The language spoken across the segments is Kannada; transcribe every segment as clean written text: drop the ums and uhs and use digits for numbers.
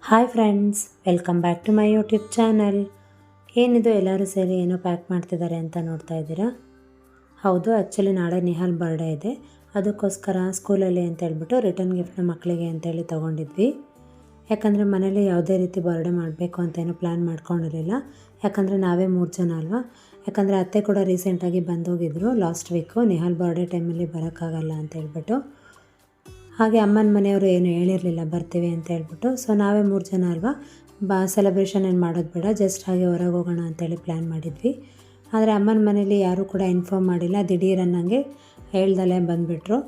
Hi friends, welcome back to my YouTube channel. ಏನಿದು ಎಲ್ಲರೂ ಸೇರಿ ಏನೋ ಪ್ಯಾಕ್ ಮಾಡ್ತಿದ್ದಾರೆ ಅಂತ ನೋಡ್ತಾ ಇದ್ದೀರಾ? ಹೌದು, ಆ್ಯಕ್ಚುಲಿ ನಾಳೆ ನಿಹಾಲ್ ಬರ್ಡೇ ಇದೆ. ಅದಕ್ಕೋಸ್ಕರ ಸ್ಕೂಲಲ್ಲಿ ಅಂತ ಹೇಳ್ಬಿಟ್ಟು ರಿಟರ್ನ್ ಗಿಫ್ಟ್ನ ಮಕ್ಕಳಿಗೆ ಅಂತೇಳಿ ತೊಗೊಂಡಿದ್ವಿ. ಯಾಕಂದರೆ ಮನೇಲಿ ಯಾವುದೇ ರೀತಿ ಬರ್ಡೇ ಮಾಡಬೇಕು ಅಂತ ಏನೋ ಪ್ಲ್ಯಾನ್ ಮಾಡ್ಕೊಂಡಿರಲಿಲ್ಲ. ಯಾಕಂದರೆ ನಾವೇ 3 ಜನ ಅಲ್ವಾ. ಯಾಕಂದರೆ ಅತ್ತೆ ಕೂಡ ರೀಸೆಂಟಾಗಿ ಬಂದೋಗಿದ್ರು ಲಾಸ್ಟ್ ವೀಕು. ನಿಹಾಲ್ ಬರ್ಡೇ ಟೈಮಲ್ಲಿ ಬರೋಕ್ಕಾಗಲ್ಲ ಅಂತ ಹೇಳ್ಬಿಟ್ಟು. ಹಾಗೆ ಅಮ್ಮನ ಮನೆಯವರು ಏನು ಹೇಳಿರಲಿಲ್ಲ ಬರ್ತೀವಿ ಅಂತ ಹೇಳ್ಬಿಟ್ಟು. ಸೊ ನಾವೇ 3 ಜನ ಅಲ್ವಾ, ಸೆಲೆಬ್ರೇಷನ್ ಏನು ಮಾಡೋದು ಬೇಡ, ಜಸ್ಟ್ ಹಾಗೆ ಹೊರಗೆ ಹೋಗೋಣ ಅಂತೇಳಿ ಪ್ಲ್ಯಾನ್ ಮಾಡಿದ್ವಿ. ಆದರೆ ಅಮ್ಮನ ಮನೇಲಿ ಯಾರೂ ಕೂಡ ಇನ್ಫಾರ್ಮ್ ಮಾಡಿಲ್ಲ, ದಿಢೀರನ್ನಂಗೆ ಹೇಳ್ದಲ್ಲೇ ಬಂದುಬಿಟ್ರು.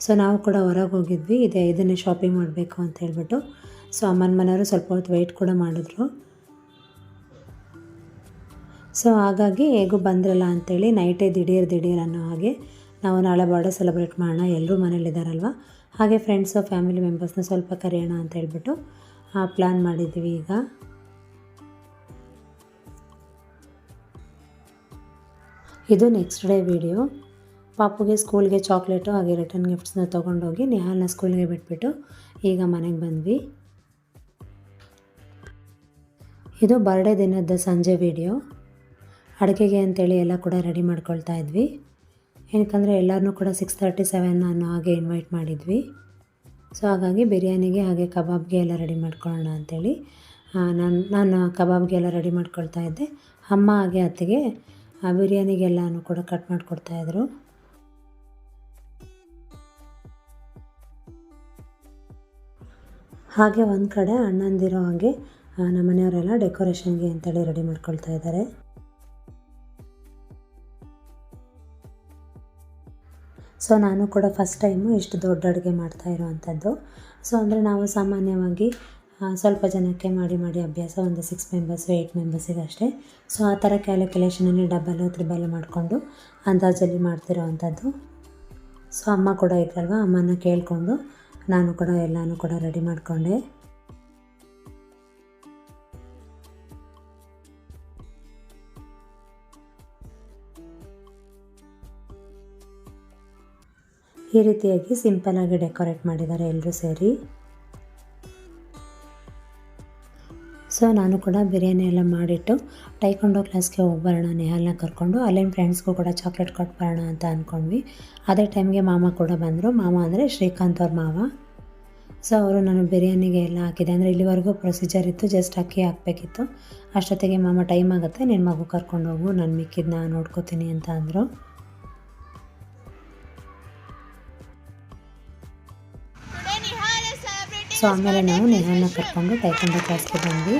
ಸೊ ನಾವು ಕೂಡ ಹೊರಗೆ ಹೋಗಿದ್ವಿ, ಇದನ್ನೇ ಶಾಪಿಂಗ್ ಮಾಡಬೇಕು ಅಂತ ಹೇಳ್ಬಿಟ್ಟು. ಸೊ ಅಮ್ಮನ ಮನೆಯವರು ಸ್ವಲ್ಪ ಹೊತ್ತು ವೆಯ್ಟ್ ಕೂಡ ಮಾಡಿದ್ರು. ಸೊ ಹಾಗಾಗಿ ಹೇಗೂ ಬಂದ್ರಲ್ಲ ಅಂಥೇಳಿ ನೈಟೇ ದಿಢೀರ್ ಅನ್ನೋ ಹಾಗೆ ನಾವು ನಾಳೆ ಬರ್ಡೇ ಸೆಲೆಬ್ರೇಟ್ ಮಾಡೋಣ, ಎಲ್ಲರೂ ಮನೇಲಿದ್ದಾರಲ್ವ, ಹಾಗೆ ಫ್ರೆಂಡ್ಸು ಫ್ಯಾಮಿಲಿ ಮೆಂಬರ್ಸ್ನ ಸ್ವಲ್ಪ ಕರೆಯೋಣ ಅಂತ ಹೇಳ್ಬಿಟ್ಟು ಪ್ಲ್ಯಾನ್ ಮಾಡಿದ್ವಿ. ಈಗ ಇದು ನೆಕ್ಸ್ಟ್ ಡೇ ವಿಡಿಯೋ. ಪಾಪುಗೆ ಸ್ಕೂಲ್ಗೆ ಚಾಕ್ಲೇಟು ಹಾಗೆ ರಿಟರ್ನ್ ಗಿಫ್ಟ್ಸ್ನ ತೊಗೊಂಡೋಗಿ ನಿಹಾಲ್ನ ಸ್ಕೂಲ್ಗೆ ಬಿಟ್ಬಿಟ್ಟು ಈಗ ಮನೆಗೆ ಬಂದ್ವಿ. ಇದು ಬರ್ಡೇ ದಿನದ ಸಂಜೆ ವಿಡಿಯೋ. ಅಡುಗೆಗೆ ಅಂತೇಳಿ ಎಲ್ಲ ಕೂಡ ರೆಡಿ ಮಾಡ್ಕೊಳ್ತಾ ಇದ್ವಿ. ಏನಕ್ಕಂದರೆ ಎಲ್ಲರನ್ನೂ ಕೂಡ 6:37 ಅನ್ನೋ ಹಾಗೆ ಇನ್ವೈಟ್ ಮಾಡಿದ್ವಿ. ಸೊ ಹಾಗಾಗಿ ಬಿರಿಯಾನಿಗೆ ಹಾಗೆ ಕಬಾಬ್ಗೆ ಎಲ್ಲ ರೆಡಿ ಮಾಡ್ಕೊಳ್ಳೋಣ ಅಂಥೇಳಿ ನಾನು ಕಬಾಬ್ಗೆ ಎಲ್ಲ ರೆಡಿ ಮಾಡ್ಕೊಳ್ತಾ ಇದ್ದೆ. ಅಮ್ಮ ಹಾಗೆ ಅತ್ತಿಗೆ ಬಿರಿಯಾನಿಗೆಲ್ಲನೂ ಕೂಡ ಕಟ್ ಮಾಡಿಕೊಡ್ತಾಯಿದ್ರು. ಹಾಗೆ ಒಂದು ಕಡೆ ಅಣ್ಣಂದಿರೋ ಹಾಗೆ ನಮ್ಮ ಮನೆಯವರೆಲ್ಲ ಡೆಕೋರೇಷನ್ಗೆ ಅಂತೇಳಿ ರೆಡಿ ಮಾಡ್ಕೊಳ್ತಾ ಇದ್ದಾರೆ. ಸೊ ನಾನು ಕೂಡ ಫಸ್ಟ್ ಟೈಮು ಇಷ್ಟು ದೊಡ್ಡ ಅಡುಗೆ ಮಾಡ್ತಾ ಇರೋವಂಥದ್ದು. ಸೊ ಅಂದರೆ ನಾವು ಸಾಮಾನ್ಯವಾಗಿ ಸ್ವಲ್ಪ ಜನಕ್ಕೆ ಮಾಡಿ ಅಭ್ಯಾಸ, ಒಂದು 6 ಮೆಂಬರ್ಸು 8 ಮೆಂಬರ್ಸಿಗೆ ಅಷ್ಟೇ. ಸೊ ಆ ಥರ ಕ್ಯಾಲ್ಕುಲೇಷನಲ್ಲಿ ಡಬಲ್ಲು ತ್ರಿಬಲ್ಲು ಮಾಡಿಕೊಂಡು ಅಂದಾಜಲ್ಲಿ ಮಾಡ್ತಿರೋ ಅಂಥದ್ದು. ಸೊ ಅಮ್ಮ ಕೂಡ ಇದ್ರಲ್ವ, ಅಮ್ಮನ ಕೇಳಿಕೊಂಡು ನಾನು ಕೂಡ ಎಲ್ಲನೂ ಕೂಡ ರೆಡಿ ಮಾಡಿಕೊಂಡೆ. ಈ ರೀತಿಯಾಗಿ ಸಿಂಪಲ್ಲಾಗಿ ಡೆಕೋರೇಟ್ ಮಾಡಿದ್ದಾರೆ ಎಲ್ಲರೂ ಸೇರಿ. ಸೊ ನಾನು ಕೂಡ ಬಿರಿಯಾನಿ ಎಲ್ಲ ಮಾಡಿಟ್ಟು ಟೈಕೊಂಡೋ ಕ್ಲಾಸ್ಗೆ ಹೋಗ್ಬರೋಣ, ನಿಹಾಲ್ನ ಕರ್ಕೊಂಡು ಅಲ್ಲಿನ ಫ್ರೆಂಡ್ಸ್ಗೂ ಕೂಡ ಚಾಕ್ಲೇಟ್ ಕೊಟ್ಟು ಬರೋಣ ಅಂತ ಅಂದ್ಕೊಂಡ್ವಿ. ಅದೇ ಟೈಮ್ಗೆ ಮಾಮ ಕೂಡ ಬಂದರು. ಮಾಮ ಅಂದರೆ ಶ್ರೀಕಾಂತ್ ಅವ್ರ ಮಾವ. ಸೊ ಅವರು ನಾನು ಬಿರಿಯಾನಿಗೆ ಎಲ್ಲ ಹಾಕಿದೆ. ಅಂದರೆ ಇಲ್ಲಿವರೆಗೂ ಪ್ರೊಸೀಜರ್ ಇತ್ತು, ಜಸ್ಟ್ ಅಕ್ಕಿ ಹಾಕಬೇಕಿತ್ತು. ಅಷ್ಟೊತ್ತಿಗೆ ಮಾಮ ಟೈಮ್ ಆಗುತ್ತೆ, ನಿನ್ನ ಮಗು ಕರ್ಕೊಂಡು ಹೋಗು, ನಾನು ಮಿಕ್ಕಿದ್ನ ನೋಡ್ಕೋತೀನಿ ಅಂತ ಅಂದರು. ಸೊ ಆಮೇಲೆ ನಾವು ನಿಹಾಲ್ನ ಕರ್ಕೊಂಡು ಟೈಕೊಂಡೋ ಕ್ಲಾಸ್ಗೆ ಬಂದ್ವಿ.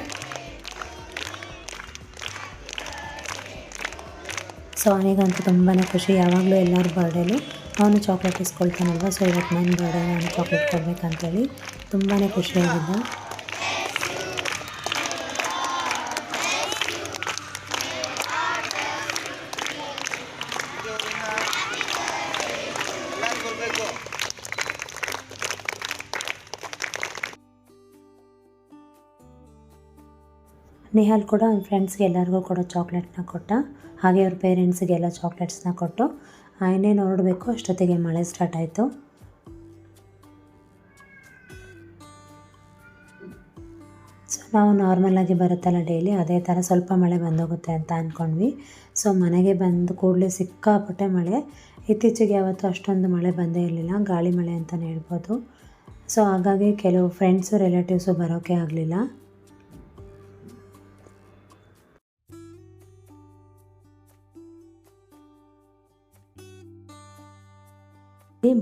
ಸೊ ಅವನಿಗಂತೂ ತುಂಬಾ ಖುಷಿ. ಯಾವಾಗಲೂ ಎಲ್ಲರ ಬರ್ಡೇಲು ಅವನು ಚಾಕ್ಲೇಟ್ ಇಸ್ಕೊಳ್ತಾನಲ್ವ. ಸೊ ಇವತ್ತು ನನ್ನ ಬರ್ಡೇ, ನಾನು ಚಾಕ್ಲೇಟ್ ಕೊಡಬೇಕಂತೇಳಿ ತುಂಬಾ ಖುಷಿಯಾಗಿದ್ದ. ನಿಹಾಲ್ ಕೂಡ ಅವ್ನ ಫ್ರೆಂಡ್ಸ್ಗೆ ಎಲ್ಲರಿಗೂ ಕೂಡ ಚಾಕ್ಲೇಟ್ನ ಕೊಟ್ಟ. ಹಾಗೆ ಅವ್ರ ಪೇರೆಂಟ್ಸಿಗೆಲ್ಲ ಚಾಕ್ಲೇಟ್ಸ್ನ ಕೊಟ್ಟು ಇನ್ನೇನು ಹೊರಡಬೇಕು ಅಷ್ಟೊತ್ತಿಗೆ ಮಳೆ ಸ್ಟಾರ್ಟ್ ಆಯಿತು. ಸೊ ನಾವು ನಾರ್ಮಲಾಗಿ ಬರುತ್ತಲ್ಲ ಡೈಲಿ, ಅದೇ ಥರ ಸ್ವಲ್ಪ ಮಳೆ ಬಂದೋಗುತ್ತೆ ಅಂತ ಅಂದ್ಕೊಂಡ್ವಿ. ಸೊ ಮನೆಗೆ ಬಂದು ಕೂಡಲೇ ಸಿಕ್ಕಾಪಟ್ಟೆ ಮಳೆ. ಇತ್ತೀಚೆಗೆ ಯಾವತ್ತೂ ಅಷ್ಟೊಂದು ಮಳೆ ಬಂದೇ ಇರಲಿಲ್ಲ, ಗಾಳಿ ಮಳೆ ಅಂತಲೇ ಹೇಳ್ಬೋದು. ಸೊ ಹಾಗಾಗಿ ಕೆಲವು ಫ್ರೆಂಡ್ಸು ರಿಲೇಟಿವ್ಸು ಬರೋಕ್ಕೆ ಆಗಲಿಲ್ಲ.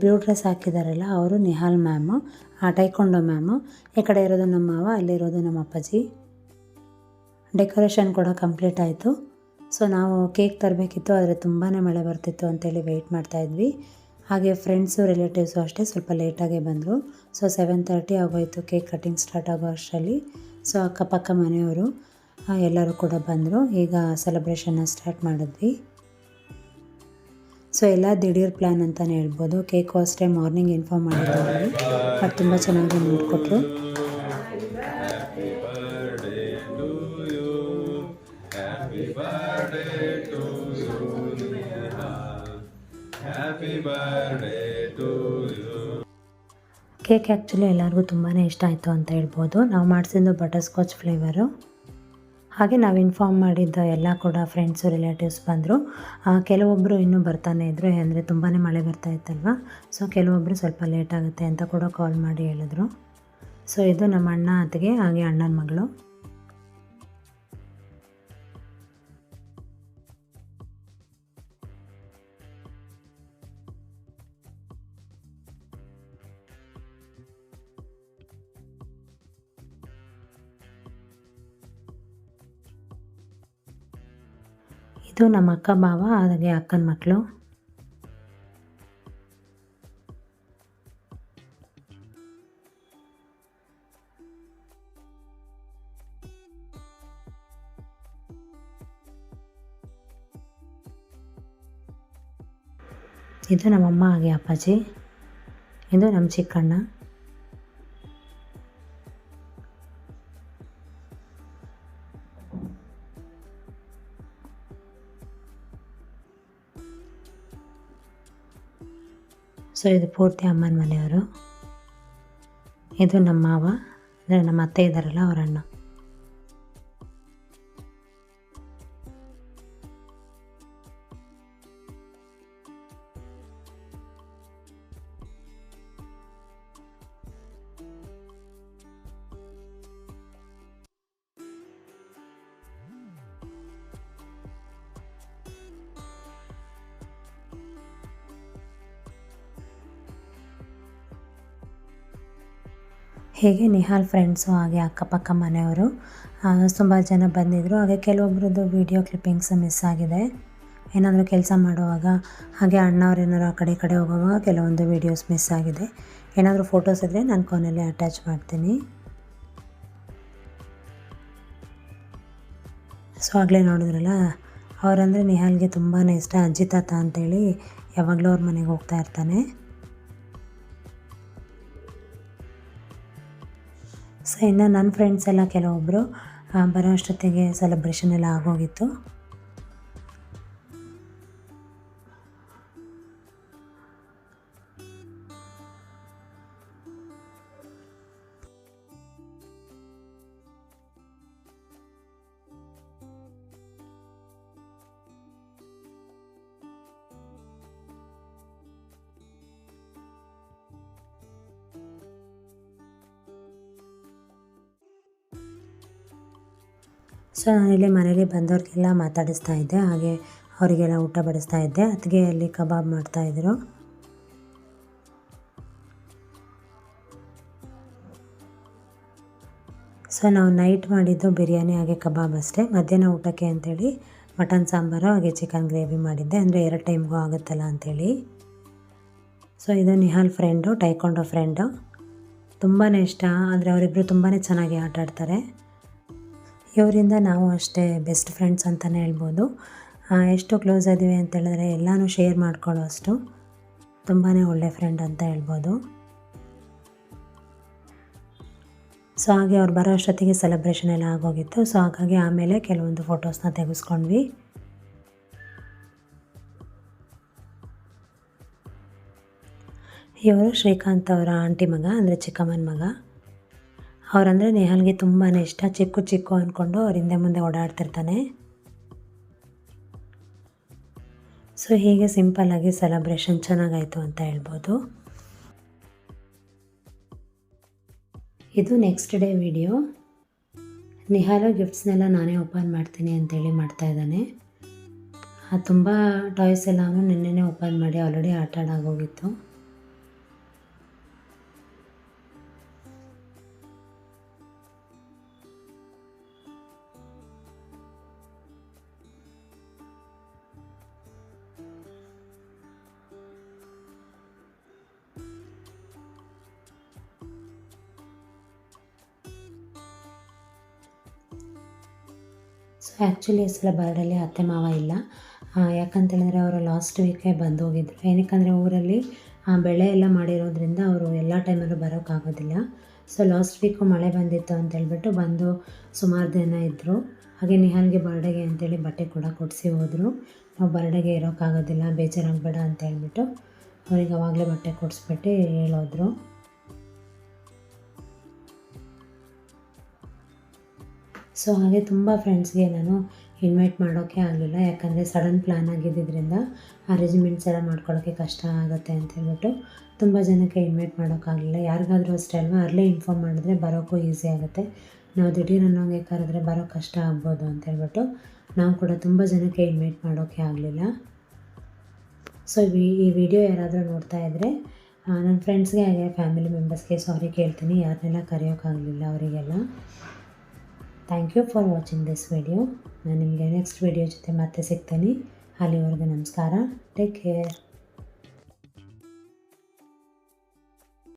ಬ್ಲೂ ಡ್ರೆಸ್ ಹಾಕಿದಾರಲ್ಲ ಅವರು ನಿಹಾಲ್ ಮ್ಯಾಮು, ಟೈಕೊಂಡೋ ಮ್ಯಾಮು. ಈ ಕಡೆ ಇರೋದು ನಮ್ಮ ಮಾವ, ಅಲ್ಲಿರೋದು ನಮ್ಮ ಅಪ್ಪಾಜಿ. ಡೆಕೋರೇಷನ್ ಕೂಡ ಕಂಪ್ಲೀಟ್ ಆಯಿತು. ಸೊ ನಾವು ಕೇಕ್ ತರಬೇಕಿತ್ತು, ಆದರೆ ತುಂಬಾ ಮಳೆ ಬರ್ತಿತ್ತು ಅಂತೇಳಿ ವೆಯ್ಟ್ ಮಾಡ್ತಾಯಿದ್ವಿ. ಹಾಗೆ ಫ್ರೆಂಡ್ಸು ರಿಲೇಟಿವ್ಸು ಅಷ್ಟೇ ಸ್ವಲ್ಪ ಲೇಟಾಗೇ ಬಂದರು. ಸೊ 7:30 ಆಗೋಯಿತು ಕೇಕ್ ಕಟಿಂಗ್ ಸ್ಟಾರ್ಟ್ ಆಗೋ ಅಷ್ಟರಲ್ಲಿ. ಸೊ ಅಕ್ಕಪಕ್ಕ ಮನೆಯವರು ಎಲ್ಲರೂ ಕೂಡ ಬಂದರು. ಈಗ ಸೆಲೆಬ್ರೇಷನ್ನ ಸ್ಟಾರ್ಟ್ ಮಾಡಿದ್ವಿ. ಸೊ ಎಲ್ಲ ದಿಢೀರ್ ಪ್ಲ್ಯಾನ್ ಅಂತಲೇ ಹೇಳ್ಬೋದು. ಕೇಕು ಅಷ್ಟೇ ಮಾರ್ನಿಂಗ್ ಇನ್ಫಾರ್ಮ್ ಮಾಡಿದ್ದಾರೆ, ಬಟ್ ತುಂಬ ಚೆನ್ನಾಗಿ ನೋಡಿಕೊಟ್ರು. ಕೇಕ್ ಆ್ಯಕ್ಚುಲಿ ಎಲ್ಲರಿಗೂ ತುಂಬಾ ಇಷ್ಟ ಆಯಿತು ಅಂತ ಹೇಳ್ಬೋದು. ನಾವು ಮಾಡಿಸಿದ್ದು ಬಟರ್ ಸ್ಕಾಚ್ ಫ್ಲೇವರು. ಹಾಗೆ ನಾವು ಇನ್ಫಾರ್ಮ್ ಮಾಡಿದ್ದ ಎಲ್ಲ ಕೂಡ ಫ್ರೆಂಡ್ಸು ರಿಲೇಟಿವ್ಸ್ ಬಂದರು. ಕೆಲವೊಬ್ಬರು ಇನ್ನೂ ಬರ್ತಾನೆ ಇದ್ದರು, ಅಂದರೆ ತುಂಬಾ ಮಳೆ ಬರ್ತಾ ಇತ್ತಲ್ವ. ಸೊ ಕೆಲವೊಬ್ಬರು ಸ್ವಲ್ಪ ಲೇಟ್ ಆಗುತ್ತೆ ಅಂತ ಕೂಡ ಕಾಲ್ ಮಾಡಿ ಹೇಳಿದ್ರು. ಸೊ ಇದು ನಮ್ಮ ಅಣ್ಣ ಅತ್ತಿಗೆ ಹಾಗೆ ಅಣ್ಣನ ಮಗಳು. ಇದು ನಮ್ಮ ಅಕ್ಕ ಬಾವ ಹಾಗೆ ಅಕ್ಕನ ಮಕ್ಕಳು. ಇದು ನಮ್ಮಮ್ಮ ಹಾಗೆ ಅಪ್ಪಾಜಿ. ಇದು ನಮ್ಮ ಚಿಕ್ಕಣ್ಣ. ಸೊ ಇದು ಪೂರ್ತಿ ಅಮ್ಮನ ಮನೆಯವರು. ಇದು ನಮ್ಮ ಮಾವ, ಅಂದರೆ ನಮ್ಮ ಅತ್ತೆ ಇದ್ದಾರಲ್ಲ ಅವರ ಅಣ್ಣ. ಹೇಗೆ ನಿಹಾಲ್ ಫ್ರೆಂಡ್ಸು ಹಾಗೆ ಅಕ್ಕಪಕ್ಕ ಮನೆಯವರು ತುಂಬ ಜನ ಬಂದಿದ್ದರು. ಹಾಗೆ ಕೆಲವೊಬ್ರದ್ದು ವೀಡಿಯೋ ಕ್ಲಿಪ್ಪಿಂಗ್ಸ್ ಮಿಸ್ ಆಗಿದೆ. ಏನಾದರೂ ಕೆಲಸ ಮಾಡುವಾಗ ಹಾಗೆ ಅಣ್ಣವ್ರು ಏನಾದ್ರು ಆ ಕಡೆ ಈ ಕಡೆ ಹೋಗುವಾಗ ಕೆಲವೊಂದು ವೀಡಿಯೋಸ್ ಮಿಸ್ ಆಗಿದೆ. ಏನಾದರೂ ಫೋಟೋಸ್ ಇದ್ದರೆ ನಾನು ಕೊನೆಯಲ್ಲಿ ಅಟ್ಯಾಚ್ ಮಾಡ್ತೀನಿ. ಸೊ ಆಗಲೇ ನೋಡಿದ್ರಲ್ಲ, ಅವರಂದರೆ ನಿಹಾಲ್ಗೆ ತುಂಬಾ ಇಷ್ಟ. ಅಜ್ಜಿ ತಾತ ಅಂತೇಳಿ ಯಾವಾಗಲೂ ಅವ್ರ ಮನೆಗೆ ಹೋಗ್ತಾ ಇರ್ತಾನೆ. ಸೊ ಇನ್ನು ನನ್ನ ಫ್ರೆಂಡ್ಸ್ ಎಲ್ಲ ಕೆಲವೊಬ್ಬರು ಬರೋ ಅಷ್ಟೊತ್ತಿಗೆ ಸೆಲೆಬ್ರೇಷನ್ ಎಲ್ಲ ಆಗೋಗಿತ್ತು. ಸೊ ನಾನಿಲ್ಲಿ ಮನೇಲಿ ಬಂದವ್ರಿಗೆಲ್ಲ ಮಾತಾಡಿಸ್ತಾ ಇದ್ದೆ, ಹಾಗೆ ಅವರಿಗೆಲ್ಲ ಊಟ ಬಡಿಸ್ತಾ ಇದ್ದೆ. ಅತ್ತಿಗೆ ಅಲ್ಲಿ ಕಬಾಬ್ ಮಾಡ್ತಾಯಿದ್ರು. ಸೊ ನಾವು ನೈಟ್ ಮಾಡಿದ್ದು ಬಿರಿಯಾನಿ ಹಾಗೆ ಕಬಾಬ್ ಅಷ್ಟೇ. ಮಧ್ಯಾಹ್ನ ಊಟಕ್ಕೆ ಅಂಥೇಳಿ ಮಟನ್ ಸಾಂಬಾರು ಹಾಗೆ ಚಿಕನ್ ಗ್ರೇವಿ ಮಾಡಿದ್ದೆ, ಅಂದರೆ 2 ಟೈಮ್ಗೂ ಆಗುತ್ತಲ್ಲ ಅಂಥೇಳಿ. ಸೊ ಇದು ನಿಹಾಲ್ ಫ್ರೆಂಡು, ಟೈಕೊಂಡೋ ಫ್ರೆಂಡು. ತುಂಬಾ ಇಷ್ಟ, ಅಂದರೆ ಅವರಿಬ್ಬರು ತುಂಬಾ ಚೆನ್ನಾಗಿ ಆಟ ಆಡ್ತಾರೆ. ಇವರಿಂದ ನಾವು ಅಷ್ಟೇ ಬೆಸ್ಟ್ ಫ್ರೆಂಡ್ಸ್ ಅಂತಲೇ ಹೇಳ್ಬೋದು. ಎಷ್ಟು ಕ್ಲೋಸ್ ಆಗಿದ್ದೀವಿ ಅಂತೇಳಿದ್ರೆ ಎಲ್ಲನೂ ಶೇರ್ ಮಾಡ್ಕೊಳ್ಳೋ ಅಷ್ಟು ತುಂಬಾ ಒಳ್ಳೆ ಫ್ರೆಂಡ್ ಅಂತ ಹೇಳ್ಬೋದು. ಸೊ ಹಾಗೆ ಅವ್ರು ಬರೋ ಅಷ್ಟೊತ್ತಿಗೆ ಸೆಲೆಬ್ರೇಷನ್ ಎಲ್ಲ ಆಗೋಗಿತ್ತು. ಸೊ ಹಾಗಾಗಿ ಆಮೇಲೆ ಕೆಲವೊಂದು ಫೋಟೋಸ್ನ ತೆಗೆಸ್ಕೊಂಡ್ವಿ. ಇವರು ಶ್ರೀಕಾಂತ್ ಅವರ ಆಂಟಿ ಮಗ, ಅಂದರೆ ಚಿಕ್ಕಮ್ಮನ ಮಗ. ಅವರಂದರೆ ನಿಹಾಲ್ಗೆ ತುಂಬಾ ಇಷ್ಟ. ಚಿಕ್ಕು ಅಂದ್ಕೊಂಡು ಅವ್ರ ಹಿಂದೆ ಮುಂದೆ ಓಡಾಡ್ತಿರ್ತಾನೆ. ಸೊ ಹೀಗೆ ಸಿಂಪಲ್ಲಾಗಿ ಸೆಲೆಬ್ರೇಷನ್ ಚೆನ್ನಾಗಾಯಿತು ಅಂತ ಹೇಳ್ಬೋದು. ಇದು ನೆಕ್ಸ್ಟ್ ಡೇ ವಿಡಿಯೋ. ನಿಹಾಲು ಗಿಫ್ಟ್ಸ್ನೆಲ್ಲ ನಾನೇ ಓಪನ್ ಮಾಡ್ತೀನಿ ಅಂತೇಳಿ ಮಾಡ್ತಾಯಿದ್ದಾನೆ. ತುಂಬ ಟಾಯ್ಸ್ ಎಲ್ಲ ಅವನು ನಿನ್ನೆನೇ ಓಪನ್ ಮಾಡಿ ಆಲ್ರೆಡಿ ಆಟ ಆಡೋಗೋಗಿತ್ತು. ಸೊ ಆ್ಯಕ್ಚುಲಿ ಈ ಸಲ ಬರ್ಡೇಲಿ ಅತ್ತೆ ಮಾವ ಇಲ್ಲ. ಯಾಕಂತೇಳಿದ್ರೆ ಅವರು ಲಾಸ್ಟ್ ವೀಕೇ ಬಂದು ಹೋಗಿದ್ರು. ಏನಕ್ಕಂದರೆ ಊರಲ್ಲಿ ಬೆಳೆ ಎಲ್ಲ ಮಾಡಿರೋದ್ರಿಂದ ಅವರು ಎಲ್ಲ ಟೈಮಲ್ಲೂ ಬರೋಕ್ಕಾಗೋದಿಲ್ಲ. ಸೊ ಲಾಸ್ಟ್ ವೀಕು ಮಳೆ ಬಂದಿತ್ತು ಅಂತೇಳ್ಬಿಟ್ಟು ಬಂದು ಸುಮಾರು ದಿನ ಇದ್ದರು. ಹಾಗೆ ನಿಹಾಲ್ಗೆ ಬರ್ಡೇಗೆ ಅಂತೇಳಿ ಬಟ್ಟೆ ಕೂಡ ಕೊಡಿಸಿ ಹೋದರು. ನಾವು ಬರ್ಡೇಗೆ ಇರೋಕ್ಕಾಗೋದಿಲ್ಲ, ಬೇಜಾರಾಗಬೇಡ ಅಂತ ಹೇಳ್ಬಿಟ್ಟು ಅವ್ರಿಗೆ ಅವಾಗಲೇ ಬಟ್ಟೆ ಕೊಡಿಸ್ಬಿಟ್ಟು ಹೇಳೋದ್ರು. ಸೊ ಹಾಗೆ ತುಂಬ ಫ್ರೆಂಡ್ಸ್ಗೆ ನಾನು ಇನ್ವೈಟ್ ಮಾಡೋಕ್ಕೆ ಆಗಲಿಲ್ಲ, ಯಾಕಂದರೆ ಸಡನ್ ಪ್ಲ್ಯಾನ್ ಆಗಿದ್ದರಿಂದ ಅರೇಂಜ್ಮೆಂಟ್ಸ್ ಎಲ್ಲ ಮಾಡ್ಕೊಳ್ಳೋಕ್ಕೆ ಕಷ್ಟ ಆಗುತ್ತೆ ಅಂತ ಹೇಳ್ಬಿಟ್ಟು ತುಂಬ ಜನಕ್ಕೆ ಇನ್ವೈಟ್ ಮಾಡೋಕ್ಕಾಗಲಿಲ್ಲ. ಯಾರಿಗಾದರೂ ಅಷ್ಟೇ ಅಲ್ವಾ, ಅಲ್ಲೇ ಇನ್ಫಾರ್ಮ್ ಮಾಡಿದ್ರೆ ಬರೋಕ್ಕೂ ಈಸಿ ಆಗುತ್ತೆ. ನಾವು ದಿಢೀರ್ ಅನ್ನೋಂಗೆ ಕರೆದ್ರೆ ಬರೋ ಕಷ್ಟ ಆಗ್ಬೋದು ಅಂತ ಹೇಳ್ಬಿಟ್ಟು ನಾವು ಕೂಡ ತುಂಬ ಜನಕ್ಕೆ ಇನ್ವೈಟ್ ಮಾಡೋಕ್ಕೆ ಆಗಲಿಲ್ಲ. ಸೊ ಈ ವಿಡಿಯೋ ಯಾರಾದರೂ ನೋಡ್ತಾ ಇದ್ದರೆ ನನ್ನ ಫ್ರೆಂಡ್ಸ್ಗೆ ಹಾಗೆ ಫ್ಯಾಮಿಲಿ ಮೆಂಬರ್ಸ್ಗೆ ಸಾರಿ ಕೇಳ್ತೀನಿ, ಯಾರನ್ನೆಲ್ಲ ಕರೆಯೋಕ್ಕಾಗಲಿಲ್ಲ ಅವರಿಗೆಲ್ಲ. Thank you for watching this video. ನಾನು ನಿಮಗೆ ನೆಕ್ಸ್ಟ್ ವಿಡಿಯೋ ಜೊತೆ ಮತ್ತೆ ಸಿಗ್ತೀನಿ. ಅಲ್ಲಿವರೆಗೂ ನಮಸ್ಕಾರ. Take care.